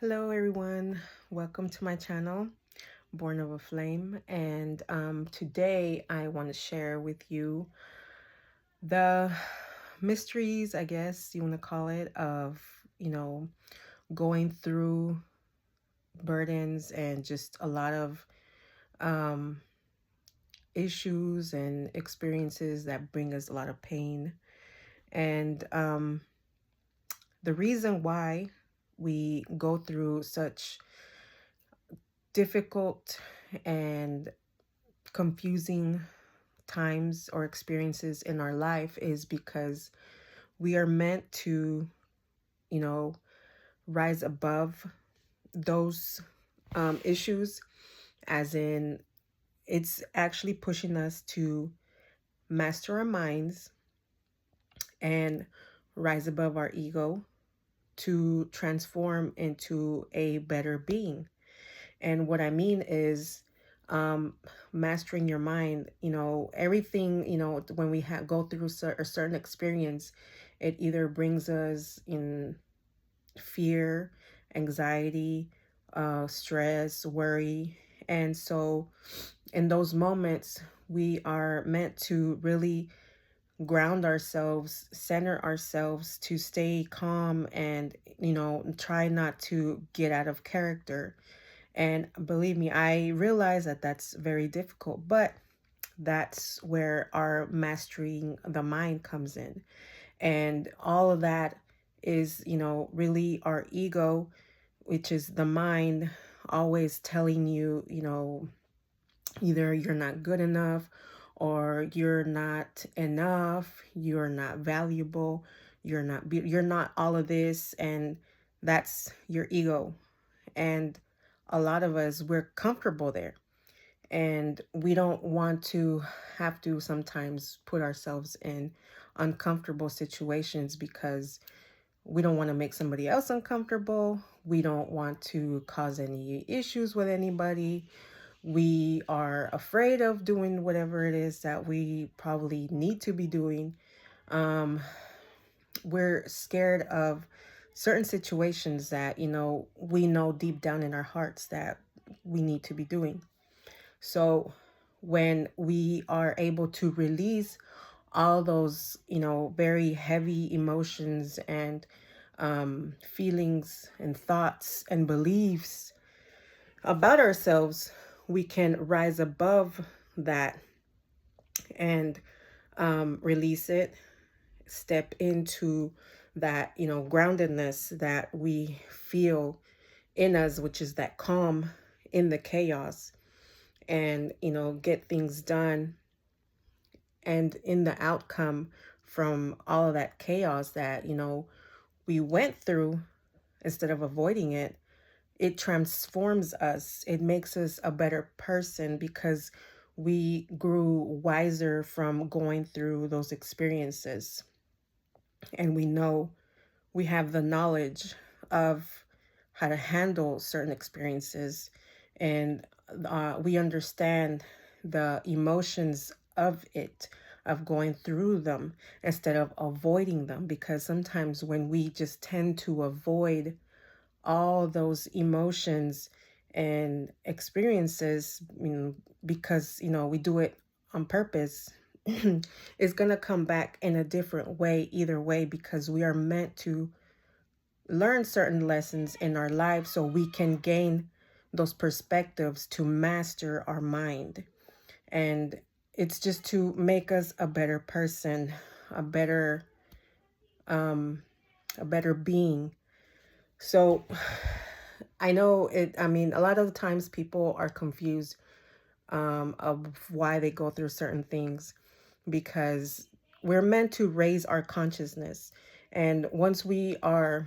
Hello everyone, welcome to my channel, Born.of.a.flame, and today I want to share with you the mysteries, I guess you want to call it, of, going through burdens and just a lot of um, issues and experiences that bring us a lot of pain. And the reason why we go through such difficult and confusing times or experiences in our life is because we are meant to, you know, rise above those issues, as in, it's actually pushing us to master our minds and rise above our ego to transform into a better being. And what I mean is, mastering your mind, everything, when we go through a certain experience, it either brings us in fear, anxiety, stress, worry. And so in those moments, we are meant to really ground ourselves, center ourselves to stay calm and, try not to get out of character. And believe me, I realize that that's very difficult, but that's where our mastering the mind comes in. And all of that is, really our ego, which is the mind always telling you, either you're not good enough or you're not enough, you're not valuable, you're not all of this. And that's your ego. And a lot of us, we're comfortable there. And we don't want to have to sometimes put ourselves in uncomfortable situations because we don't want to make somebody else uncomfortable. We don't want to cause any issues with anybody. We are afraid of doing whatever it is that we probably need to be doing. Um, we're scared of certain situations that, we know deep down in our hearts that we need to be doing. So when we are able to release all those, very heavy emotions and feelings and thoughts and beliefs about ourselves, we can rise above that and release it, step into that, groundedness that we feel in us, which is that calm in the chaos, and, get things done. And in the outcome from all of that chaos that, we went through, instead of avoiding it, it transforms us. It makes us a better person because we grew wiser from going through those experiences. And we know, we have the knowledge of how to handle certain experiences. And we understand the emotions of it, of going through them instead of avoiding them. Because sometimes when we just tend to avoid all those emotions and experiences, because, we do it on purpose, it's going to come back in a different way either way, because we are meant to learn certain lessons in our lives so we can gain those perspectives to master our mind. And it's just to make us a better person, a better um a better being. So I know it, I mean, a lot of the times people are confused of why they go through certain things, because we're meant to raise our consciousness. And once we are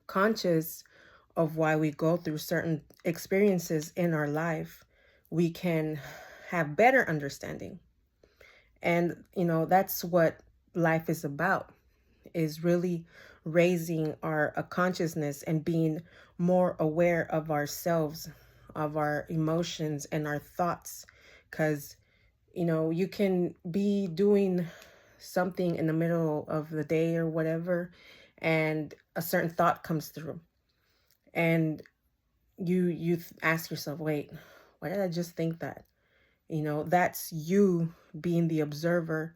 conscious of why we go through certain experiences in our life, we can have better understanding. And, that's what life is about, is really raising our consciousness and being more aware of ourselves, of our emotions and our thoughts. Because, you can be doing something in the middle of the day or whatever, and a certain thought comes through. And you ask yourself, wait, why did I just think that? That's you being the observer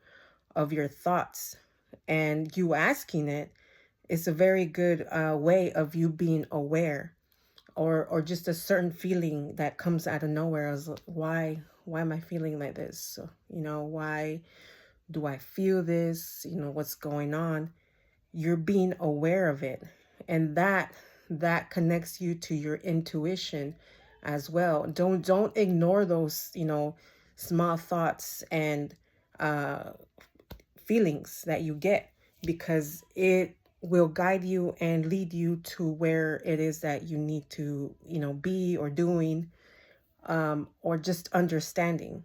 of your thoughts, and you asking it is a very good way of you being aware, or just a certain feeling that comes out of nowhere. As why am I feeling like this? So, why do I feel this? What's going on? You're being aware of it, and that connects you to your intuition as well. Don't ignore those, small thoughts and uh feelings that you get, because it will guide you and lead you to where it is that you need to, be or doing, or just understanding.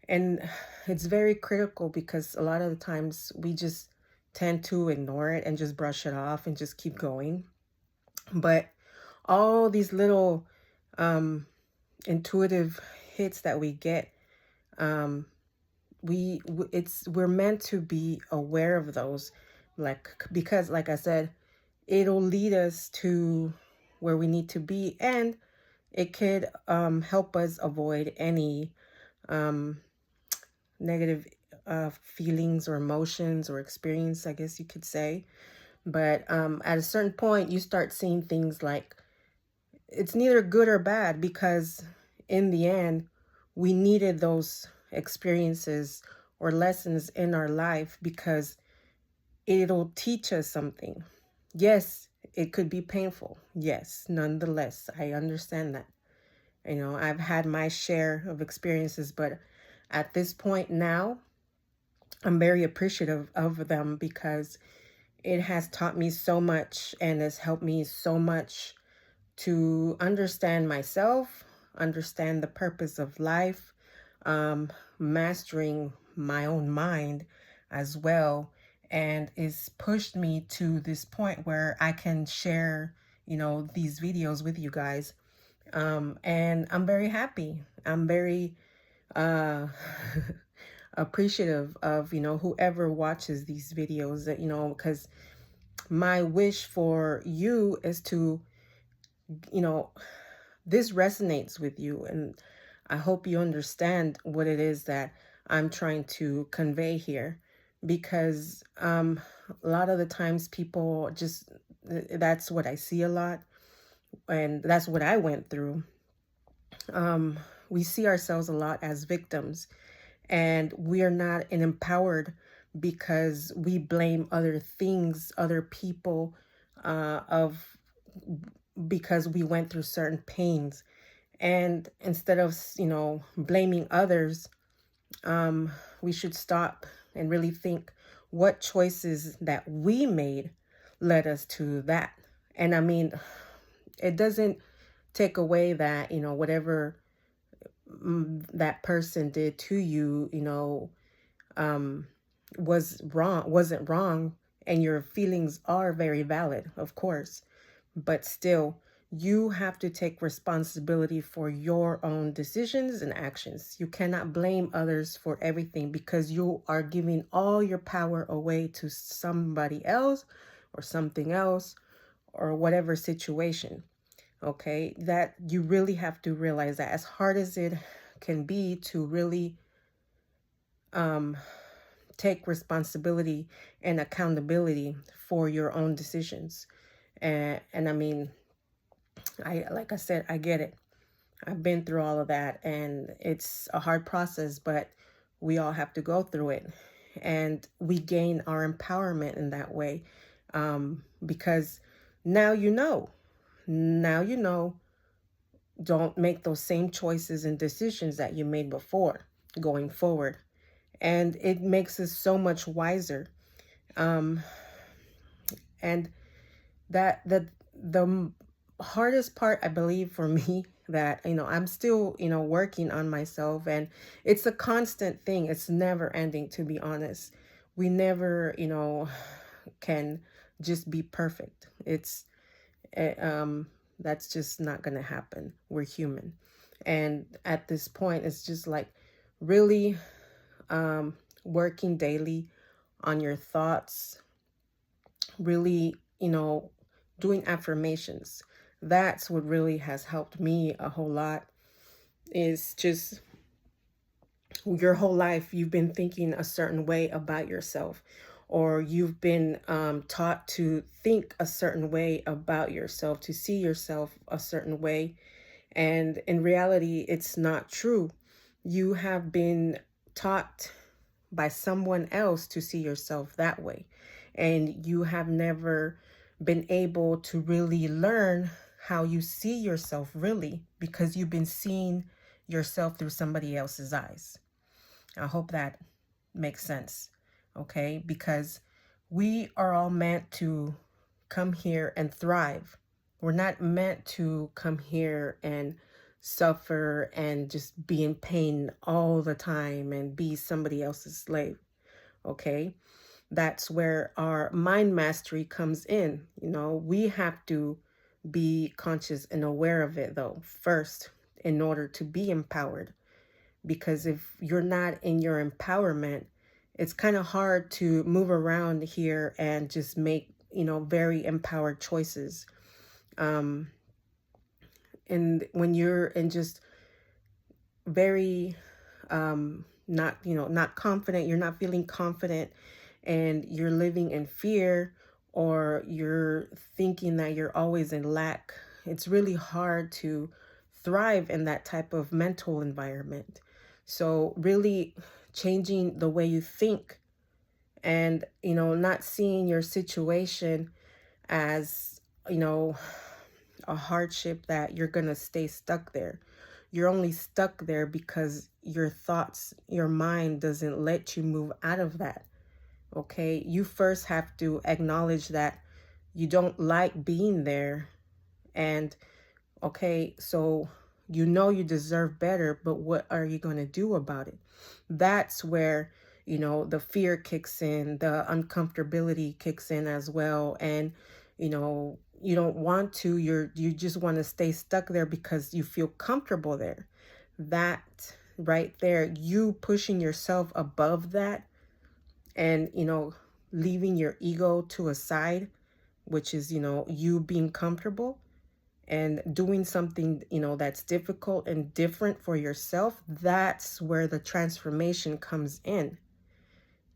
And it's very critical, because a lot of the times we just tend to ignore it and just brush it off and just keep going. But all these little um, intuitive hits that we get, um, we're meant to be aware of those, like, because like I said, it'll lead us to where we need to be, and it could help us avoid any um, negative feelings or emotions or experience, I guess you could say. But at a certain point, you start seeing things like it's neither good or bad, because in the end, we needed those experiences or lessons in our life, because it'll teach us something. Yes, it could be painful. Yes, nonetheless, I understand that. I've had my share of experiences, but at this point now, I'm very appreciative of them, because it has taught me so much and has helped me so much to understand myself, understand the purpose of life, mastering my own mind as well. And it's pushed me to this point where I can share, these videos with you guys. And I'm very happy. I'm very uh, appreciative of, whoever watches these videos, that, because my wish for you is to, you know, this resonates with you, and I hope you understand what it is that I'm trying to convey here, because a lot of the times people just, that's what I see a lot, and that's what I went through. We see ourselves a lot as victims, and we are not empowered, because we blame other things, other people, of because we went through certain pains. And instead of, blaming others, um, we should stop and really think what choices that we made led us to that. And I mean, it doesn't take away that, whatever that person did to you, um, wasn't wrong, and your feelings are very valid, of course. But still, you have to take responsibility for your own decisions and actions. You cannot blame others for everything, because you are giving all your power away to somebody else or something else or whatever situation. Okay, that you really have to realize that, as hard as it can be to really um, take responsibility and accountability for your own decisions. And I mean, like I said, I get it. I've been through all of that, and it's a hard process, but we all have to go through it. And we gain our empowerment in that way, because now you know. Now you know, don't make those same choices and decisions that you made before going forward. And it makes us so much wiser. Um, and the hardest part, I believe, for me, that I'm still working on myself, and it's a constant thing. It's never ending, to be honest. We never can just be perfect. It's that's just not gonna happen. We're human, and at this point, it's just like really working daily on your thoughts, really, doing affirmations. That's what really has helped me a whole lot, is just your whole life you've been thinking a certain way about yourself, or you've been taught to think a certain way about yourself, to see yourself a certain way. And in reality, it's not true. You have been taught by someone else to see yourself that way. And you have never been able to really learn how you see yourself really, because you've been seeing yourself through somebody else's eyes. I hope that makes sense. Okay? Because we are all meant to come here and thrive. We're not meant to come here and suffer and just be in pain all the time and be somebody else's slave. Okay? That's where our mind mastery comes in. We have to be conscious and aware of it, though, first, in order to be empowered. Because if you're not in your empowerment, it's kind of hard to move around here and just make, very empowered choices. And when you're in just very not, not confident, you're not feeling confident, and you're living in fear, or you're thinking that you're always in lack, it's really hard to thrive in that type of mental environment. So really changing the way you think, and not seeing your situation as, a hardship that you're going to stay stuck there. You're only stuck there because your thoughts, your mind doesn't let you move out of that. Okay? You first have to acknowledge that you don't like being there. And okay, so you deserve better, but what are you going to do about it? That's where, the fear kicks in, the uncomfortability kicks in as well. And, you don't want to, you just want to stay stuck there because you feel comfortable there. That right there, you pushing yourself above that, and, leaving your ego to a side, which is, you being comfortable and doing something, that's difficult and different for yourself. That's where the transformation comes in.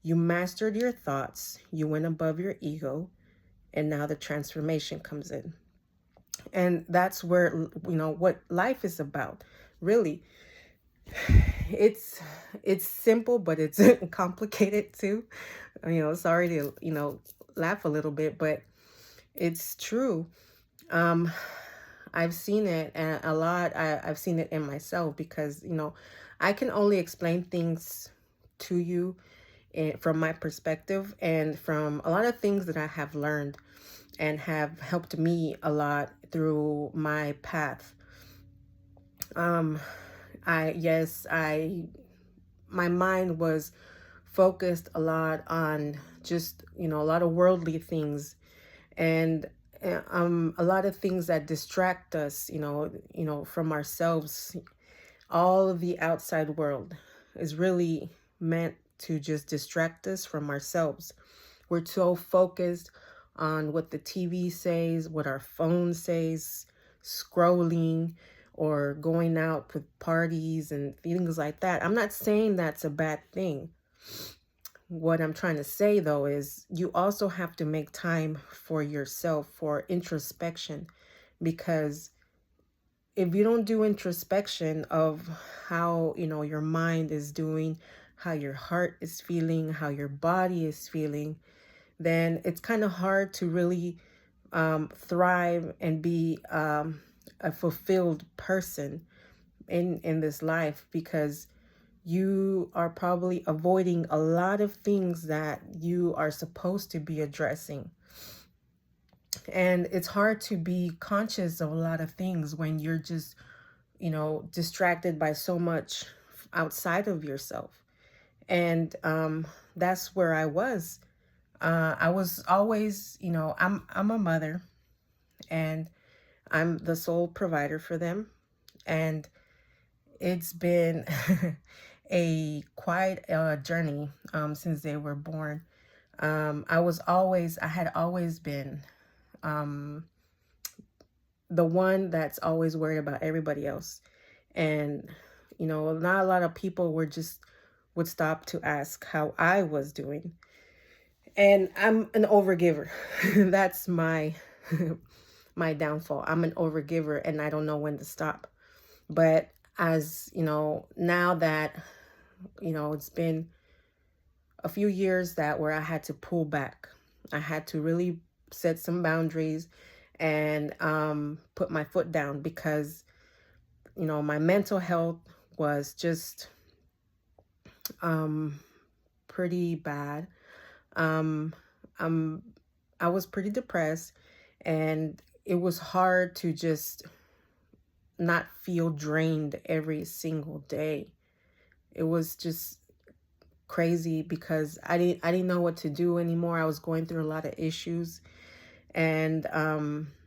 You mastered your thoughts, you went above your ego, and now the transformation comes in. And that's where, what life is about. Really, it's simple, but it's complicated too. Sorry to, laugh a little bit, but it's true. um I've seen it a lot. I've seen it in myself, because, I can only explain things to you from my perspective, and from a lot of things that I have learned and have helped me a lot through my path. Um, yes, my mind was focused a lot on just, a lot of worldly things, and a lot of things that distract us, from ourselves. All of the outside world is really meant to just distract us from ourselves. We're so focused on what the TV says, what our phone says, scrolling, or going out with parties and things like that. I'm not saying that's a bad thing. What I'm trying to say, though, is you also have to make time for yourself, for introspection, because if you don't do introspection of how, your mind is doing, how your heart is feeling, how your body is feeling, then it's kind of hard to really thrive and be a fulfilled person in this life, because you are probably avoiding a lot of things that you are supposed to be addressing. And it's hard to be conscious of a lot of things when you're just, distracted by so much outside of yourself. And that's where I was. I was always, I'm a mother, and I'm the sole provider for them. And it's been a quite journey since they were born. I had always been, um, the one that's always worried about everybody else. And, not a lot of people would stop to ask how I was doing. And I'm an overgiver. That's my downfall. I'm an overgiver and I don't know when to stop. But as, now that, it's been a few years that where I had to pull back. I had to really set some boundaries and put my foot down because, my mental health was just um, pretty bad. Um, um, I was pretty depressed, and it was hard to just not feel drained every single day. It was just crazy because I didn't know what to do anymore. I was going through a lot of issues, and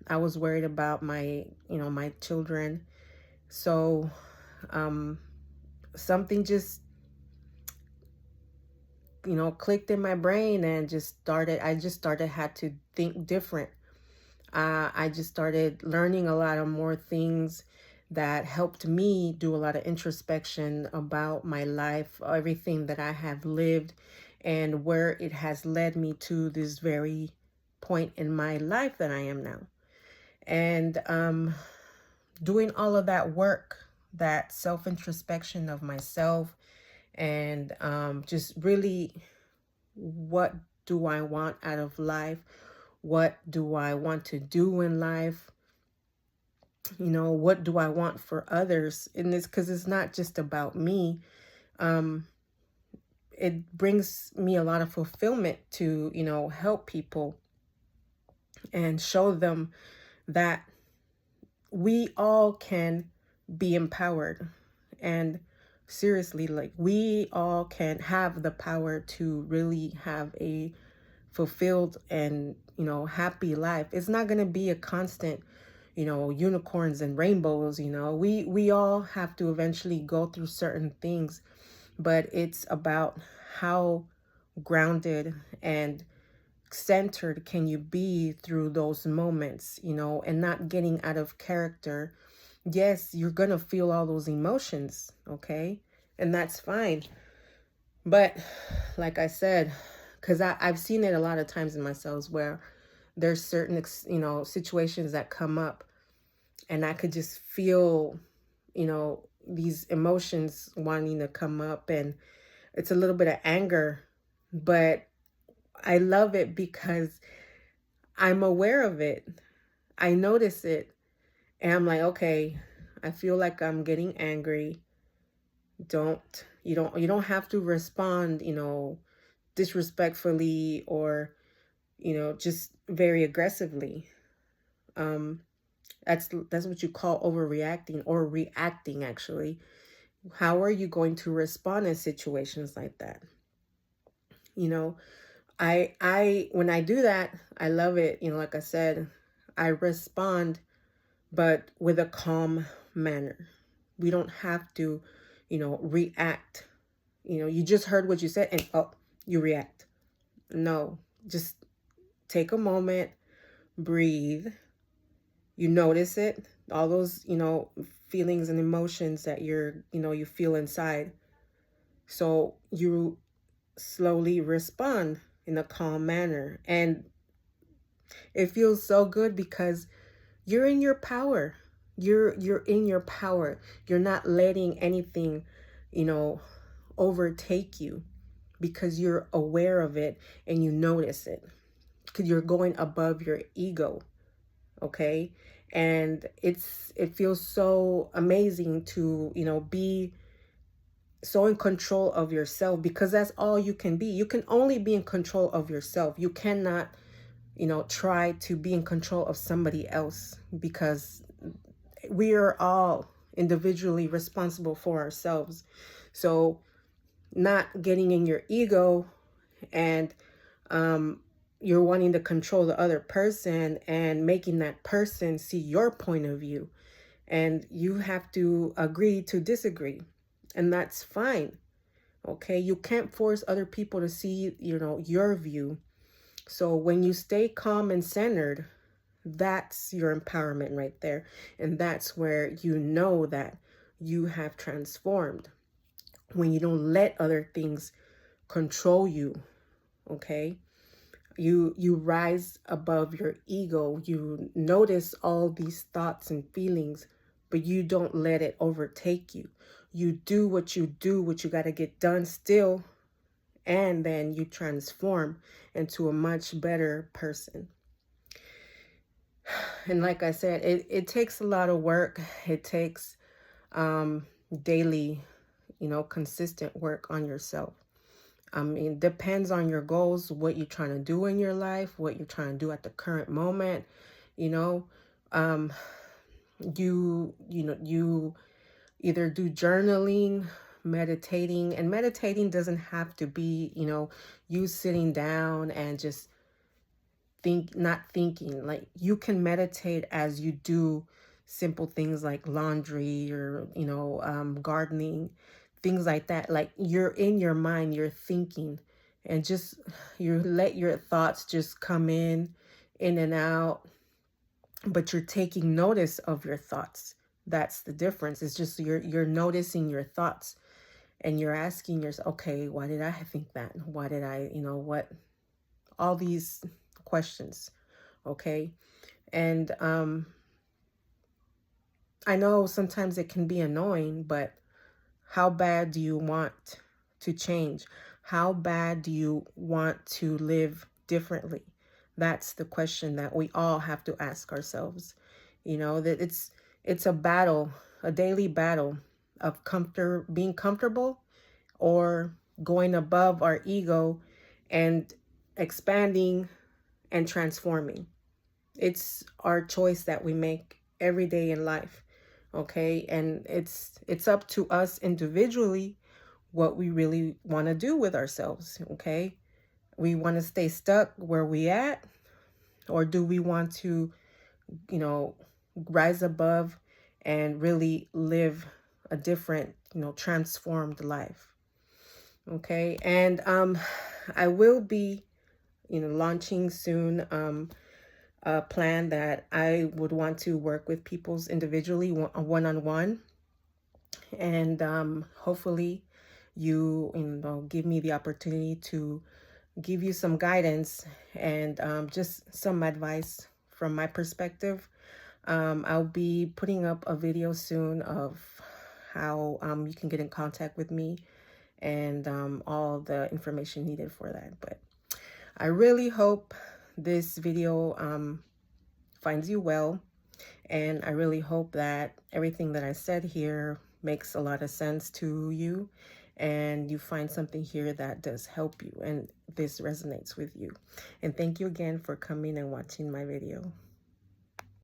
I was worried about my children. So um something just clicked in my brain, and I just started had to think different. I just started learning a lot of more things that helped me do a lot of introspection about my life, everything that I have lived, and where it has led me to this very point in my life that I am now. And doing all of that work, that self introspection of myself, and just really, what do I want out of life? What do I want to do in life? What do I want for others in this? Because it's not just about me. Um, it brings me a lot of fulfillment to, help people and show them that we all can be empowered. And seriously, like, we all can have the power to really have a fulfilled and happy life. It's not going to be a constant unicorns and rainbows. We all have to eventually go through certain things, but it's about how grounded and centered can you be through those moments, and not getting out of character. Yes, you're going to feel all those emotions, okay? And that's fine. But like I said, because I've seen it a lot of times in myself where there's certain, situations that come up, and I could just feel, these emotions wanting to come up, and it's a little bit of anger, but I love it because I'm aware of it. I notice it, and I'm like, okay, I feel like I'm getting angry. You don't have to respond, disrespectfully, or just very aggressively. um that's what you call overreacting, or reacting, actually. How are you going to respond in situations like that? you know I when I do that, I love it. Like I said, I respond, but with a calm manner. We don't have to react. You just heard what you said, and you react. No, just take a moment, breathe. You notice it, all those feelings and emotions that you feel inside. So you slowly respond in a calm manner, and it feels so good because you're in your power. You're in your power. You're not letting anything you know overtake you, because you're aware of it and you notice it, because you're going above your ego. Okay. And it feels so amazing to be so in control of yourself, because that's all you can be. You can only be in control of yourself. You cannot try to be in control of somebody else, because we are all individually responsible for ourselves. So not getting in your ego, and um you're wanting to control the other person and making that person see your point of view, and you have to agree to disagree, and that's fine. Okay, you can't force other people to see your view. So when you stay calm and centered, That's your empowerment right there. And that's where you know that you have transformed, when you don't let other things control you. Okay, you rise above your ego. You notice all these thoughts and feelings, but you don't let it overtake you. You do what you got to get done still, and then you transform into a much better person. And like I said, it takes a lot of work. It takes daily, consistent work on yourself. I mean, depends on your goals, what you're trying to do in your life, what you're trying to do at the current moment. You know, um, you either do journaling, meditating, and meditating doesn't have to be, you sitting down and just not thinking. Like, you can meditate as you do simple things like laundry, or gardening, things like that. Like, you're in your mind, you're thinking, and just you let your thoughts just come in and out, but you're taking notice of your thoughts. That's the difference. It's just you're noticing your thoughts, and you're asking yourself, okay, why did I think that? Why did I, what, all these questions. Okay. And I know sometimes it can be annoying, but how bad do you want to change? How bad do you want to live differently? That's the question that we all have to ask ourselves. That it's a battle, a daily battle of being comfortable, or going above our ego and expanding and transforming. It's our choice that we make every day in life. Okay, and it's up to us individually what we really want to do with ourselves. Okay, we want to stay stuck where we at, or do we want to, you know rise above and really live a different, transformed life. Okay, and I will be, launching soon, a plan that I would want to work with people's individually, one-on-one. And hopefully give me the opportunity to give you some guidance, and just some advice from my perspective. I'll be putting up a video soon of how you can get in contact with me, and all the information needed for that. But I really hope this video finds you well. And I really hope that everything that I said here makes a lot of sense to you, and you find something here that does help you, and this resonates with you. And thank you again for coming and watching my video.